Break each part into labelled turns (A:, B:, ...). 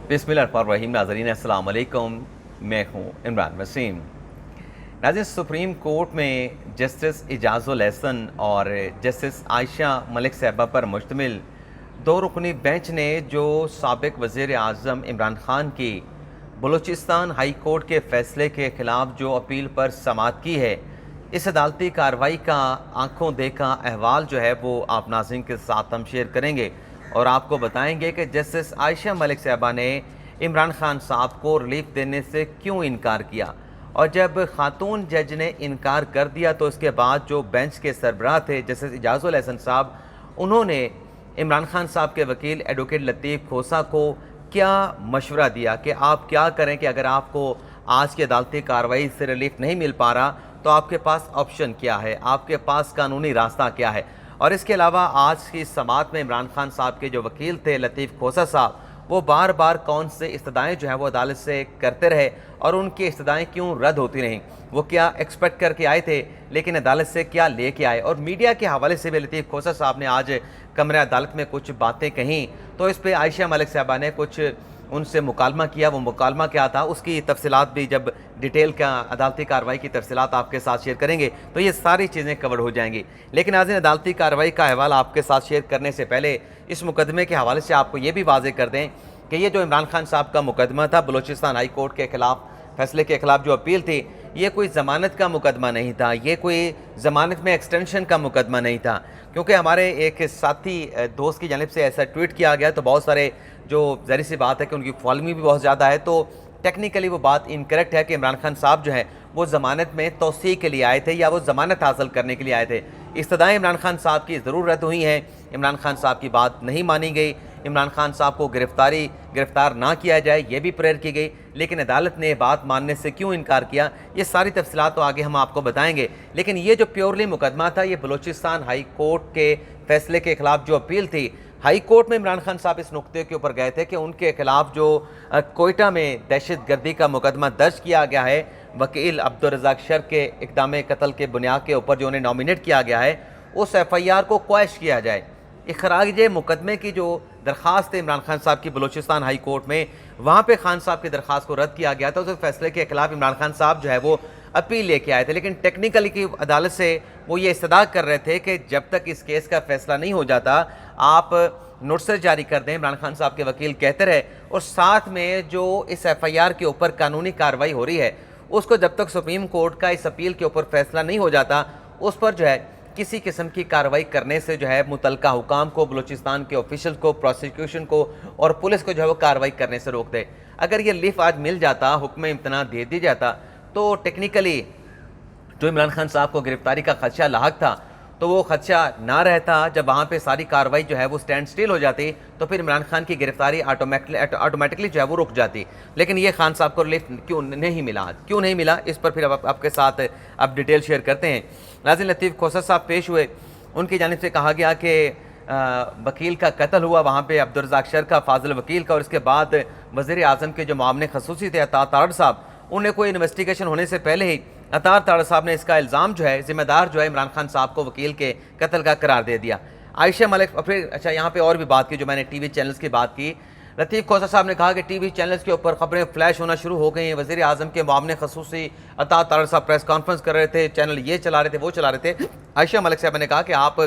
A: बिस्मिल्लाहिर्रहमानिर्रहीम। नाज़रीन अस्सलाम वालेकुम, मैं हूँ इमरान वसीम। नाज़रीन, सुप्रीम कोर्ट में जस्टिस इजाज़ुल एहसन और जस्टिस आयशा मलिक साहिबा पर मुश्तमिल दो रुकनी बेंच ने जो साबिक़ वज़ीर आज़म इमरान ख़ान की बलूचिस्तान हाई कोर्ट के फ़ैसले के ख़िलाफ़ जो अपील पर समाअत की है, इस अदालती कार्रवाई का आंखों देखा अहवाल जो है वो आप नाज़रीन के साथ हम शेयर करेंगे और आपको बताएंगे कि जस्टिस आयशा मलिक साहिबा ने इमरान ख़ान साहब को रिलीफ देने से क्यों इनकार किया, और जब खातून जज ने इनकार कर दिया तो इसके बाद जो बेंच के सरबराह थे जस्टिस इजाज़ुल एहसन साहब, उन्होंने इमरान ख़ान साहब के वकील एडवोकेट लतीफ़ खोसा को क्या मशवरा दिया कि आप क्या करें कि अगर आपको आज की अदालती कार्रवाई से रिलीफ नहीं मिल पा रहा तो आपके पास ऑप्शन क्या है, आपके पास कानूनी रास्ता क्या है। और इसके अलावा आज की समाअत में इमरान ख़ान साहब के जो वकील थे लतीफ़ खोसा साहब, वो बार बार कौन से इस्तदाएँ जो हैं वो अदालत से करते रहे और उनकी इस्तदाएँ क्यों रद्द होती रहीं, वो क्या एक्सपेक्ट करके आए थे लेकिन अदालत से क्या लेके आए। और मीडिया के हवाले से भी लतीफ़ खोसा साहब ने आज कमरे अदालत में कुछ बातें कहीं, तो इस पर आयशा मलिक साहिबा ने कुछ उनसे मुकालमा किया। वो मुकालमा क्या था उसकी तफसीलात भी जब डिटेल का अदालती कार्रवाई की तफसीलात आपके साथ शेयर करेंगे तो ये सारी चीज़ें कवर हो जाएंगी। लेकिन आज अदालती कार्रवाई का अहवाल आपके साथ शेयर करने से पहले इस मुकदमे के हवाले से आपको ये भी वाज़ेह कर दें कि ये जो इमरान ख़ान साहब का मुकदमा था बलूचिस्तान हाई कोर्ट के ख़िलाफ़ फैसले के ख़िलाफ़ जो अपील थी, ये कोई ज़मानत का मुकदमा नहीं था, ये कोई ज़मानत में एक्सटेंशन का मुकदमा नहीं था। क्योंकि हमारे एक साथी दोस्त की जानिब से ऐसा ट्वीट किया गया तो बहुत सारे जो ज़ाहिर सी बात है कि उनकी फॉलोइंग भी बहुत ज़्यादा है, तो टेक्निकली वो बात इनकरेक्ट है कि इमरान ख़ान साहब जो है वो ज़मानत में तौसीक़ के लिए आए थे या वो ज़मानत हासिल करने के लिए आए थे। इस्तदाएँ इमरान ख़ान साहब की ज़रूर रद्द हुई हैं, इमरान ख़ान साहब की बात नहीं मानी गई, इमरान ख़ान साहब को गिरफ़्तार ना किया जाए ये भी प्रेयर की गई, लेकिन अदालत ने बात मानने से क्यों इनकार किया, ये सारी तफसीलात तो आगे हम आपको बताएंगे। लेकिन ये जो प्योरली मुकदमा था ये बलूचिस्तान हाई कोर्ट के फ़ैसले के ख़िलाफ़ जो अपील थी, हाई कोर्ट में इमरान ख़ान साहब इस नुक्ते के ऊपर गए थे कि उनके ख़िलाफ़ जो कोयटा में दहशत गर्दी का मुकदमा दर्ज किया गया है वकील अब्दुल रज़ाक शर के इक़दाम कत्ल के बुनियाद के ऊपर जो उन्हें नॉमिनेट किया गया है, उस FIR को क्वैश किया जाए। इखराज मुकदमे की जो दरख्वास्त है इमरान ख़ान साहब की बलूचिस्तान हाई कोर्ट में, वहाँ पे खान साहब की दरख्वास्त को रद्द किया गया था। उस फैसले के खिलाफ इमरान ख़ान साहब जो है वो अपील लेके आए थे, लेकिन टेक्निकली की अदालत से वो ये इस्तदा कर रहे थे कि जब तक इस केस का फैसला नहीं हो जाता आप नोटिस जारी कर दें। इमरान ख़ान साहब के वकील कहते रहे, और साथ में जो इस FIR के ऊपर कानूनी कार्रवाई हो रही है उसको जब तक सुप्रीम कोर्ट का इस अपील के ऊपर फैसला नहीं हो जाता उस पर जो है किसी किस्म की कार्रवाई करने से जो है मुतलका हुकाम को, बलूचिस्तान के ऑफिशियल को, प्रोसिक्यूशन को और पुलिस को जो है वो कार्रवाई करने से रोक दे। अगर ये लिफ आज मिल जाता, हुक्म इम्तना दे दी जाता, तो टेक्निकली जो इमरान ख़ान साहब को गिरफ्तारी का खदशा लाहक था तो वो खदशा ना रहता। जब वहाँ पे सारी कार्रवाई जो है वो स्टैंड स्टिल हो जाती तो फिर इमरान खान की गिरफ्तारी ऑटोमेटिकली जो है वो रुक जाती। लेकिन ये खान साहब को रिलीफ क्यों नहीं मिला, क्यों नहीं मिला, इस पर फिर अब आपके साथ अब डिटेल शेयर करते हैं। नाज़रीन, लतीफ़ खोसा साहब पेश हुए, उनकी जानिब से कहा गया कि वकील का कत्ल हुआ वहाँ पे अब्दुल रज़ाक शर का, फाजिल वकील का, और इसके बाद वज़ीर आज़म के जो मामले खसूसी थे अता तारड़ साहब, उन्हें कोई इन्वेस्टिगेशन होने से पहले ही अता तारड़ साहब ने इसका इल्ज़ाम जो है ज़िम्मेदार जो है इमरान खान साहब को वकील के कत्ल का करार दे दिया। आयशा मलिक फिर अच्छा यहाँ पे और भी बात की, जो मैंने TV चैनल्स की बात की, लतीफ़ खोसा साहब ने कहा कि TV चैनल्स के ऊपर खबरें फ्लैश होना शुरू हो गई हैं। वज़ीर आज़म के मामले खसूसी अता तारड़ साहब प्रेस कॉन्फ्रेंस कर रहे थे, चैनल ये चला रहे थे, वो चला रहे थे। आयशा मलिक साहब ने कहा कि आप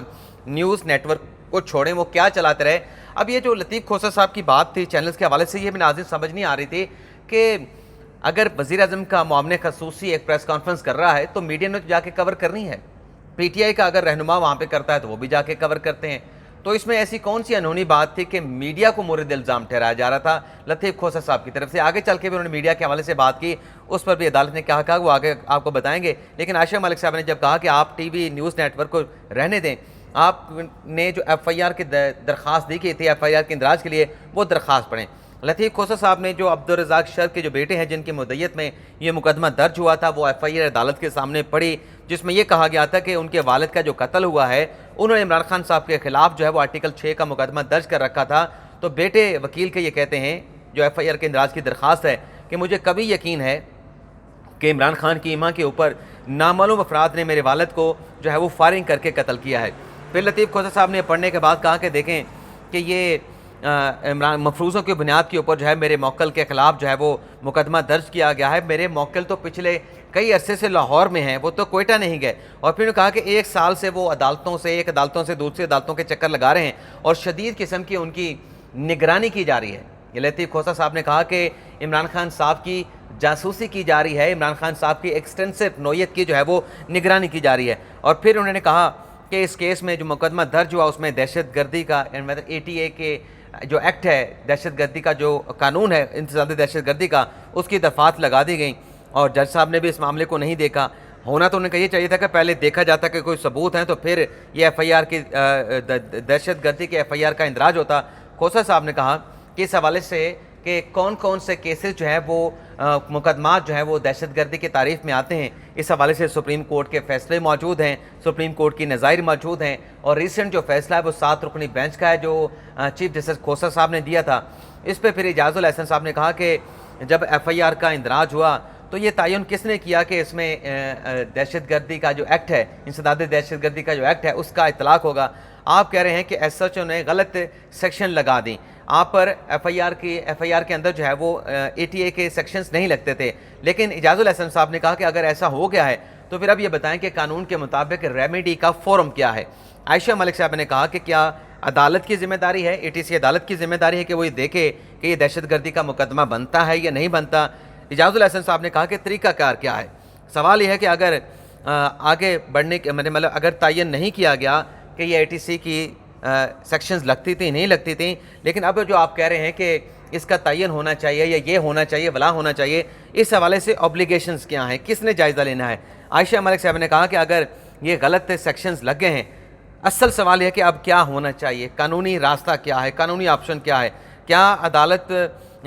A: न्यूज़ नेटवर्क को छोड़ें, वो क्या चलाते रहे। अब ये जो लतीफ़ खोसा साहब की बात थी चैनल्स के हवाले से, ये भी नाज़रीन समझ नहीं आ रही थी कि अगर वज़ीर आज़म का मामले खसूसी एक प्रेस कॉन्फ्रेंस कर रहा है तो मीडिया ने तो जाके कवर करनी है। PTI का अगर रहनुमा वहाँ पे करता है तो वो भी जाके कवर करते हैं। तो इसमें ऐसी कौन सी अनहोनी बात थी कि मीडिया को मोरद इल्ज़ाम ठहराया जा रहा था लतीफ़ खोसा साहब की तरफ से। आगे चल के भी उन्होंने मीडिया के हवाले से बात की, उस पर भी अदालत ने क्या कहा वो आगे आपको बताएंगे। लेकिन आयशा मलिक साहब ने जब कहा कि आप TV न्यूज़ नेटवर्क को रहने दें, आपने जो FIR की दरख्वास्त दी की थी FIR के इंदराज के लिए, वो दरख्वास्त पढ़ें। लतीफ़ खोसा साहब ने जो अब्दुल रज़ाक शर के जो बेटे हैं जिनकी मुद्दत में ये मुकदमा दर्ज हुआ था, वो FIR अदालत के सामने पढ़ी, जिसमें यह कहा गया था कि उनके वालिद का जो कत्ल हुआ है उन्होंने इमरान खान साहब के खिलाफ जो है वो आर्टिकल 6 का मुकदमा दर्ज कर रखा था। तो बेटे वकील के ये कहते हैं जो FIR के इंदराज की दरख्वास्त है कि मुझे कभी यकीन है कि इमरान खान की इमां के ऊपर नामालूम अफराद ने मेरे वालिद को जो है वो फायरिंग करके कत्ल किया है। फिर लतीफ़ खोसा साहब ने पढ़ने के बाद कहा कि देखें कि ये इमरान मफरूज़ों की बुनियाद के ऊपर जो है मेरे मौक्कल के ख़िलाफ़ जो है वो मुकदमा दर्ज किया गया है। मेरे मौक्कल तो पिछले कई अरसे से लाहौर में हैं, वो तो कोयटा नहीं गए। और फिर उन्होंने कहा कि 1 साल से वो एक अदालतों से दूसरी अदालतों के चक्कर लगा रहे हैं और शदीद किस्म की उनकी निगरानी की जा रही है। ये लतीफ़ खोसा साहब ने कहा कि इमरान खान साहब की जासूसी की जा रही है, इमरान खान साहब की एक्सटेंसिव नौयत की जो है वो निगरानी की जा रही है। और फिर उन्होंने कहा कि इस केस में जो मुकदमा दर्ज हुआ उसमें दहशतगर्दी का मतलब ATA के जो एक्ट है, दहशतगर्दी का जो कानून है इंतज़ामी दहशतगर्दी का, उसकी दफ़ात लगा दी गई। और जज साहब ने भी इस मामले को नहीं देखा। होना तो उन्हें ये चाहिए था कि पहले देखा जाता कि कोई सबूत हैं तो फिर ये FIR की दहशतगर्दी के FIR का इंदराज होता। खोसा साहब ने कहा कि इस हवाले से कि कौन कौन से केसेस जो है वो मुकदमात जो है वो दहशतगर्दी की तारीफ़ में आते हैं, इस हवाले से सुप्रीम कोर्ट के फ़ैसले मौजूद हैं, सुप्रीम कोर्ट की नज़ाइर मौजूद हैं। और रिसेंट जो फ़ैसला है वो 7 रुकनी बेंच का है जो चीफ जस्टिस खोसा साहब ने दिया था। इस पर फिर इजाज़ुल एहसन साहब ने कहा कि जब FIR का इंदराज हुआ तो ये तयन किसने किया कि इसमें दहशतगर्दी का जो एक्ट है, इंसदाद दहशतगर्दी का जो एक्ट है उसका इतलाक़ होगा। आप कह रहे हैं कि SHO ने गलत सेक्शन लगा दी। आप पर FIR के अंदर जो है वो ATA के सेक्शंस नहीं लगते थे। लेकिन इजाज़ुल एहसन साहब ने कहा कि अगर ऐसा हो गया है तो फिर अब ये बताएं कि कानून के मुताबिक रेमेडी का फोरम क्या है। आयशा मलिक साहब ने कहा कि क्या अदालत की ज़िम्मेदारी है, ATC अदालत की ज़िम्मेदारी है कि वो ये देखे कि ये दहशतगर्दी का मुकदमा बनता है या नहीं बनता। इजाज़ुल एहसन साहब ने कहा कि तरीक़ाकार क्या है। सवाल यह है कि अगर आगे बढ़ने के मतलब अगर तयन नहीं किया गया कि ये ATC की सेक्शंस लगती थी नहीं लगती थी, लेकिन अब जो आप कह रहे हैं कि इसका तयन होना चाहिए या ये होना चाहिए वला होना चाहिए, इस हवाले से ऑब्लिगेशंस क्या हैं, किसने जायज़ा लेना है। आयशा मलिक साहब ने कहा कि अगर ये गलत सेक्शंस लग गए हैं, असल सवाल यह कि अब क्या होना चाहिए, कानूनी रास्ता क्या है, कानूनी ऑप्शन क्या है। क्या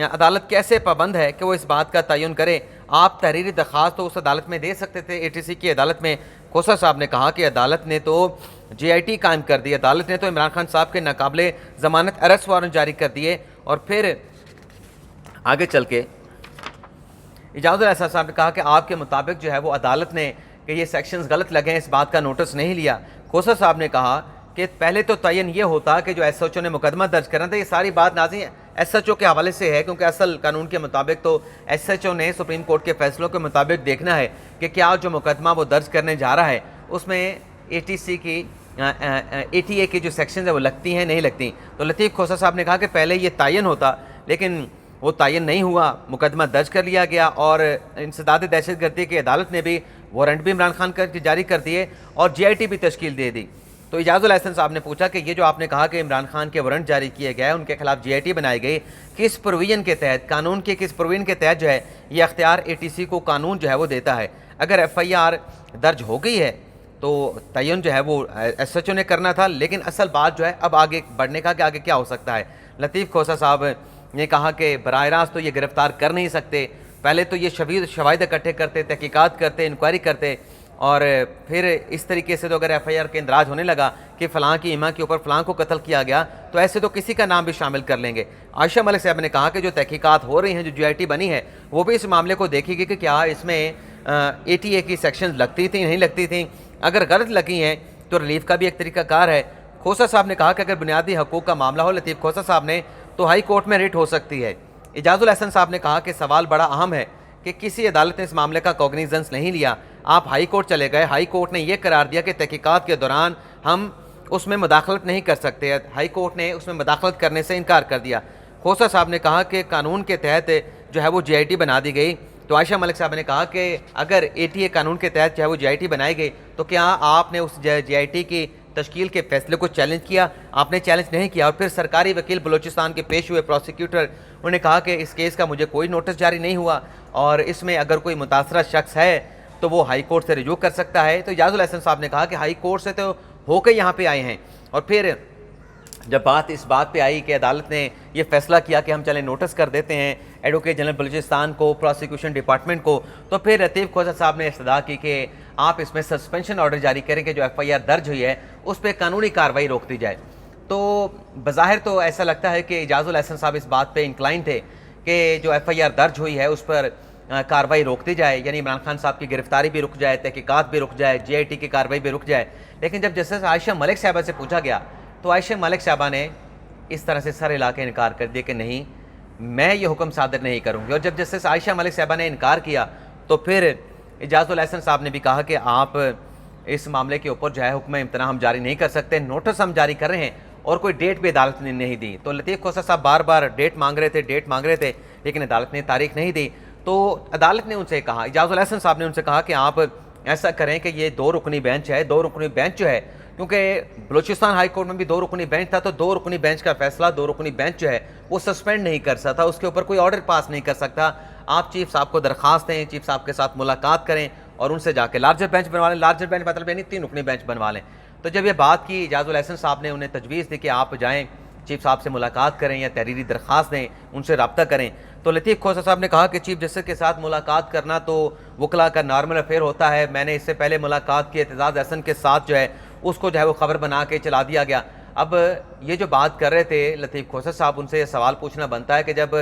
A: अदालत कैसे पाबंद है कि वो इस बात का तयन करे। आप तहरीरी दरख्वास्त तो उस अदालत में दे सकते थे, ATC की अदालत में। खोसा साहब ने कहा कि अदालत ने तो JIT कायम कर दी, अदालत ने तो इमरान खान साहब के नाकाबिले ज़मानत अरेस्ट वारंट जारी कर दिए। और फिर आगे चल के इजाज़ुल एहसन साहब ने कहा कि आपके मुताबिक जो है वो अदालत ने कि ये सेक्शंस गलत लगे हैं इस बात का नोटिस नहीं लिया। खोसा साहब ने कहा कि पहले तो तयन ये होता कि जो SHO ने मुकदमा दर्ज करना था, ये सारी बात नाज़रीन SHO के हवाले से है, क्योंकि असल कानून के मुताबिक तो SHO ने सुप्रीम कोर्ट के फैसलों के मुताबिक देखना है कि क्या जो मुकदमा वो दर्ज करने जा रहा है उसमें ATC की ATA की जो सेक्शन है वो लगती हैं नहीं लगती। तो लतीफ़ खोसा साहब ने कहा कि पहले ये तयन होता, लेकिन वो तयन नहीं हुआ, मुकदमा दर्ज कर लिया गया और इंसदाद दहशतगर्दी की अदालत ने भी वारंट भी इमरान खान का जारी कर दिए और JIT भी तश्कील दे दी। तो इजाज़ुल एहसन साहब ने पूछा कि ये जो आपने कहा कि इमरान खान के वारंट जारी किए गए, उनके खिलाफ JIT बनाई गई, किस प्रोविजन के तहत, कानून के किस प्रोविजन के तहत जो है ये अख्तियार ATC को कानून जो है वो देता है। अगर FIR दर्ज हो गई है तो तयन जो है वो SHO ने करना था, लेकिन असल बात जो है अब आगे बढ़ने का कि आगे क्या हो सकता है। लतीफ़ खोसा साहब ने कहा कि बराह रास्त तो ये गिरफ़्तार कर नहीं सकते, पहले तो ये शवाहिद इकट्ठे करते, तहकीकात करते, इंक्वायरी करते और फिर इस तरीके से तो अगर FIR के इंदराज होने लगा कि फ़लाँ की इमा के ऊपर फ़लाँ को कत्ल किया गया तो ऐसे तो किसी का नाम भी शामिल कर लेंगे। आयशा मलिक साहब ने कहा कि जो तहकीकात हो रही हैं, जो JIT बनी है, वो भी इस मामले को देखेगी कि क्या इसमें ATA की सेक्शन लगती थी नहीं लगती थी। अगर गलत लगी हैं तो रिलीफ का भी एक तरीक़ाकार है। खोसा साहब ने कहा कि अगर बुनियादी हकूक़ का मामला हो लतीफ़ खोसा साहब ने, तो हाई कोर्ट में रिट हो सकती है। इजाज़ुल एहसन साहब ने कहा कि सवाल बड़ा अहम है कि किसी अदालत ने इस मामले का कॉग्निजेंस नहीं लिया। आप हाई कोर्ट चले गए, हाई कोर्ट ने यह करार दिया कि तहकीकात के दौरान हम उसमें मुदाखलत नहीं कर सकते, हाई कोर्ट ने उसमें मुदाखलत करने से इनकार कर दिया। खोसा साहब ने कहा कि कानून के तहत जो है वो JIT बना दी गई। तो आयशा मलिक साहब ने कहा कि अगर ATA कानून के तहत जो है वो JIT बनाई गई तो क्या आपने उस JIT की तश्कील के फैसले को चैलेंज किया? आपने चैलेंज नहीं किया। और फिर सरकारी वकील बलूचिस्तान के पेश हुए प्रोसिक्यूटर, उन्होंने कहा कि इस केस का मुझे कोई नोटिस जारी नहीं हुआ और इसमें अगर कोई मुतासरा शख्स है तो वो हाई कोर्ट से रिजू कर सकता है। तो इजाज़ुल एहसन साहब ने कहा कि हाई कोर्ट से तो होकर यहाँ पे आए हैं। और फिर जब बात इस बात पे आई कि अदालत ने ये फैसला किया कि हम चले नोटिस कर देते हैं एडवोकेट जनरल बलूचिस्तान को, प्रोसिक्यूशन डिपार्टमेंट को, तो फिर लतीफ़ खोसा साहब ने इस्तदा की कि आप इसमें सस्पेंशन ऑर्डर जारी करें कि जो FIR दर्ज हुई है उस पर कानूनी कार्रवाई रोक दी जाए। तो बज़ाहिर तो ऐसा लगता है कि इजाज़ुल एहसन साहब इस बात पर इंक्लाइन थे कि जो FIR दर्ज हुई है उस पर कार्रवाई रोक दी जाए, यानी इमरान खान साहब की गिरफ्तारी भी रुक जाए, तहकीकात भी रुक जाए, JIT की कार्रवाई भी रुक जाए। लेकिन जब जस्टिस आयशा मलिक साहबा से पूछा गया तो आयशा मलिक साहबा ने اس طرح سے سر ہلا کے انکار کر دیا کہ نہیں میں یہ حکم صادر نہیں کروں گی. اور جب جسٹس عائشہ ملک صاحبہ نے انکار کیا تو پھر اعجاز الاحسن صاحب نے بھی کہا کہ آپ اس معاملے کے اوپر جو ہے حکم امتناع ہم جاری نہیں کر سکتے, نوٹس ہم جاری کر رہے ہیں, اور کوئی ڈیٹ بھی عدالت نے نہیں دی. تو لطیف کھوسہ صاحب بار بار ڈیٹ مانگ رہے تھے لیکن عدالت نے تاریخ نہیں دی. تو عدالت نے ان سے کہا, اعجاز الاحسن صاحب نے ان سے کہا کہ آپ ایسا کریں کہ یہ 2 رکنی بینچ ہے, 2 رکنی بینچ جو ہے, کیونکہ بلوچستان ہائی کورٹ میں بھی 2 رکنی بینچ تھا, تو 2 رکنی بینچ کا فیصلہ 2 رکنی بینچ جو ہے وہ سسپینڈ نہیں کر سکتا, اس کے اوپر کوئی آرڈر پاس نہیں کر سکتا. آپ چیف صاحب کو درخواست دیں, چیف صاحب کے ساتھ ملاقات کریں اور ان سے جا کے لارجر بینچ بنوا لیں. لارجر بینچ مطلب یعنی 3 رکنی بینچ بنوا لیں. تو جب یہ بات کی اعجاز الاحسن صاحب نے انہیں تجویز دی کہ آپ جائیں چیف صاحب سے ملاقات کریں یا تحریری درخواست دیں, ان سے رابطہ کریں. تو لطیف کھوسہ صاحب نے کہا کہ چیف جسٹس کے ساتھ ملاقات کرنا تو وکلاء کا نارمل افیئر ہوتا ہے, میں نے اس سے پہلے ملاقات کی اعتزاز احسن کے ساتھ جو ہے اس کو جو ہے وہ خبر بنا کے چلا دیا گیا. اب یہ جو بات کر رہے تھے لطیف کھوسہ صاحب, ان سے یہ سوال پوچھنا بنتا ہے کہ جب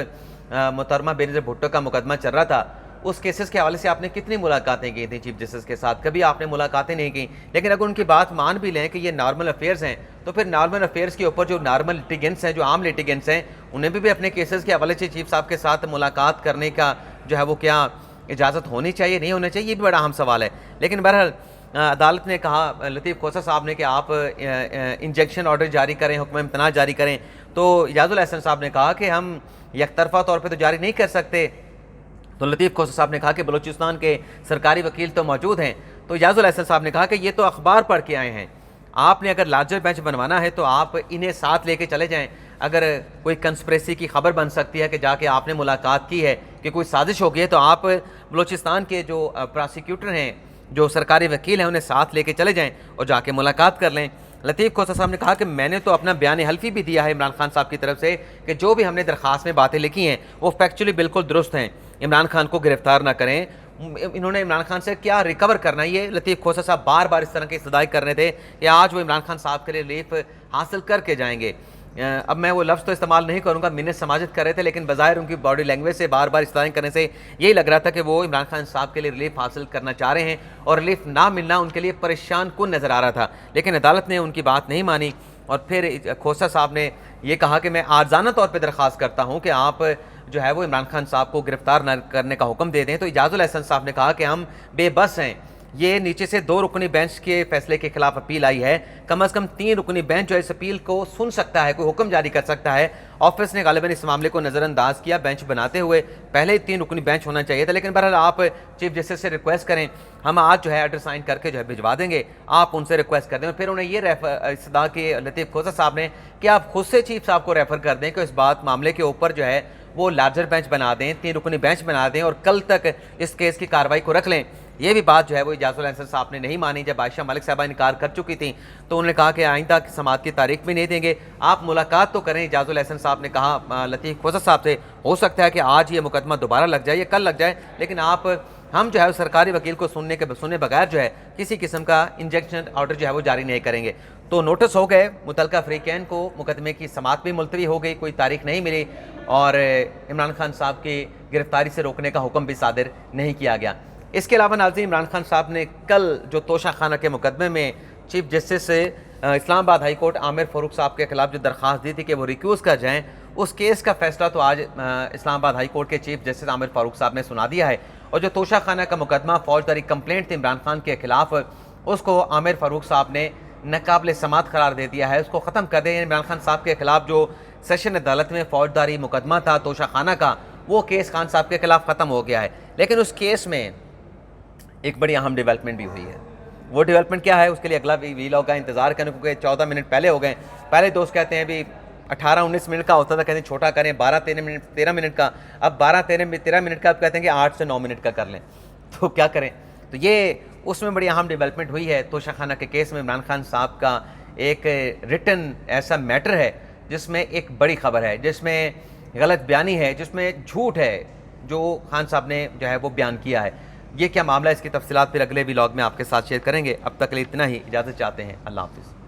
A: محترمہ بینظیر بھٹو کا مقدمہ چل رہا تھا اس کیسز کے حوالے سے آپ نے کتنی ملاقاتیں کی تھیں چیف جسٹس کے ساتھ؟ کبھی آپ نے ملاقاتیں نہیں کی. لیکن اگر ان کی بات مان بھی لیں کہ یہ نارمل افیئرز ہیں تو پھر نارمل افیئرز کے اوپر جو نارمل لیٹیگنٹس ہیں, جو عام لیٹیگنٹس ہیں, انہیں بھی اپنے کیسز کے حوالے سے چیف صاحب کے ساتھ ملاقات کرنے کا جو ہے وہ کیا اجازت ہونی چاہیے, نہیں ہونا چاہیے, یہ بھی بڑا اہم سوال ہے. لیکن بہرحال عدالت نے کہا لطیف کھوسہ صاحب نے کہ آپ انجیکشن آرڈر جاری کریں, حکم امتناع جاری کریں. تو اعجاز الاحسن صاحب نے کہا کہ ہم یک طرفہ طور پہ تو جاری نہیں کر سکتے. تو لطیف کھوسہ صاحب نے کہا کہ بلوچستان کے سرکاری وکیل تو موجود ہیں. تو اعجاز الاحسن صاحب نے کہا کہ یہ تو اخبار پڑھ کے آئے ہیں, آپ نے اگر لارجر بینچ بنوانا ہے تو آپ انہیں ساتھ لے کے چلے جائیں. اگر کوئی کنسپریسی کی خبر بن سکتی ہے کہ جا کے آپ نے ملاقات کی ہے, کہ کوئی سازش ہو گئی ہے, تو آپ بلوچستان کے جو پراسیکیوٹر ہیں, جو سرکاری وکیل ہیں, انہیں ساتھ لے کے چلے جائیں اور جا کے ملاقات کر لیں. لطیف کھوسہ صاحب نے کہا کہ میں نے تو اپنا بیان حلفی بھی دیا ہے عمران خان صاحب کی طرف سے کہ جو بھی ہم نے درخواست میں باتیں لکھی ہیں وہ فیکچولی بالکل درست ہیں, عمران خان کو گرفتار نہ کریں. انہوں نے عمران خان سے کیا ریکور کرنا ہے, یہ لطیف کھوسہ صاحب بار بار اس طرح کی استدعاء کر رہے تھے کہ آج وہ عمران خان صاحب کے لیے ریلیف حاصل کر کے جائیں گے. اب میں وہ لفظ تو استعمال نہیں کروں گا, منت سماجت کر رہے تھے, لیکن بظاہر ان کی باڈی لینگویج سے بار بار استدعائیں کرنے سے یہی لگ رہا تھا کہ وہ عمران خان صاحب کے لیے ریلیف حاصل کرنا چاہ رہے ہیں, اور ریلیف نہ ملنا ان کے لیے پریشان کن نظر آ رہا تھا. لیکن عدالت نے ان کی بات نہیں مانی, اور پھر کھوسہ صاحب نے یہ کہا کہ میں عاجزانہ طور پہ درخواست کرتا ہوں کہ آپ جو ہے وہ عمران خان صاحب کو گرفتار نہ کرنے کا حکم دے دیں. تو اعجاز الاحسن صاحب نے کہا کہ ہم بے بس ہیں, یہ نیچے سے 2 رکنی بینچ کے فیصلے کے خلاف اپیل آئی ہے, کم از کم 3 رکنی بینچ جو اس اپیل کو سن سکتا ہے, کوئی حکم جاری کر سکتا ہے. آفس نے غالباً اس معاملے کو نظر انداز کیا بینچ بناتے ہوئے, پہلے 3 رکنی بینچ ہونا چاہیے تھا. لیکن بہرحال آپ چیف جسٹس سے ریکویسٹ کریں, ہم آج جو ہے آرڈر سائن کر کے جو ہے بھجوا دیں گے, آپ ان سے ریکویسٹ کر دیں. اور پھر انہیں یہ استدعا کی لطیف کھوسہ صاحب نے کہ آپ خود سے چیف صاحب کو ریفر کر دیں کہ اس بات معاملے کے اوپر جو ہے وہ لارجر بینچ بنا دیں, 3 رکنی بینچ بنا دیں, اور کل تک اس کیس کی کارروائی کو رکھ لیں. یہ بھی بات جو ہے وہ اعجاز الاحسن صاحب نے نہیں مانی. جب عائشہ ملک صاحبہ انکار کر چکی تھیں تو انہوں نے کہا کہ آئندہ سماعت کی تاریخ بھی نہیں دیں گے, آپ ملاقات تو کریں. اعجاز الاحسن صاحب نے کہا لطیف کھوسہ صاحب سے, ہو سکتا ہے کہ آج یہ مقدمہ دوبارہ لگ جائے یا کل لگ جائے, لیکن ہم جو ہے سرکاری وکیل کو سننے بغیر جو ہے کسی قسم کا انجیکشن آرڈر جو ہے وہ جاری نہیں کریں گے. تو نوٹس ہو گئے متعلقہ فریقین کو, مقدمے کی سماعت بھی ملتوی ہو گئی, کوئی تاریخ نہیں ملی, اور عمران خان صاحب کی گرفتاری سے روکنے کا حکم بھی صادر نہیں کیا گیا. اس کے علاوہ ناظرین, عمران خان صاحب نے کل جو توشہ خانہ کے مقدمے میں چیف جسٹس سے اسلام آباد ہائی کورٹ عامر فاروق صاحب کے خلاف جو درخواست دی تھی کہ وہ ریکیوز کر جائیں, اس کیس کا فیصلہ تو آج اسلام آباد ہائی کورٹ کے چیف جسٹس عامر فاروق صاحب نے سنا دیا ہے. اور جو توشہ خانہ کا مقدمہ فوجداری کمپلینٹ تھی عمران خان کے خلاف, اس کو عامر فاروق صاحب نے ناقابل سماعت قرار دے دیا ہے, اس کو ختم کر دیں. عمران خان صاحب کے خلاف جو سیشن عدالت میں فوجداری مقدمہ تھا توشہ خانہ کا, وہ کیس خان صاحب کے خلاف ختم ہو گیا ہے. لیکن اس کیس میں ایک بڑی اہم ڈیولپمنٹ بھی ہوئی ہے. وہ ڈیولپمنٹ کیا ہے, اس کے لیے اگلا ویلاگ کا انتظار کریں, کیونکہ 14 منٹ پہلے ہو گئے. پہلے دوست کہتے ہیں بھی 18-19 منٹ کا ہوتا تھا, کہتے ہیں چھوٹا کریں 13 منٹ کا, اب 13 منٹ کا اب کہتے ہیں کہ 8 سے 9 منٹ کا کر لیں. تو کیا کریں, تو یہ اس میں بڑی اہم ڈیولپمنٹ ہوئی ہے. توشہ خانہ کے کیس میں عمران خان صاحب کا ایک ریٹن ایسا میٹر ہے جس میں ایک بڑی خبر ہے, جس میں غلط بیانی ہے, جس میں جھوٹ ہے جو خان صاحب نے جو ہے وہ بیان کیا ہے. یہ کیا معاملہ ہے, اس کی تفصیلات پھر اگلے ویلاگ میں آپ کے ساتھ شیئر کریں گے. اب تک کے لیے اتنا ہی, اجازت چاہتے ہیں. اللہ حافظ.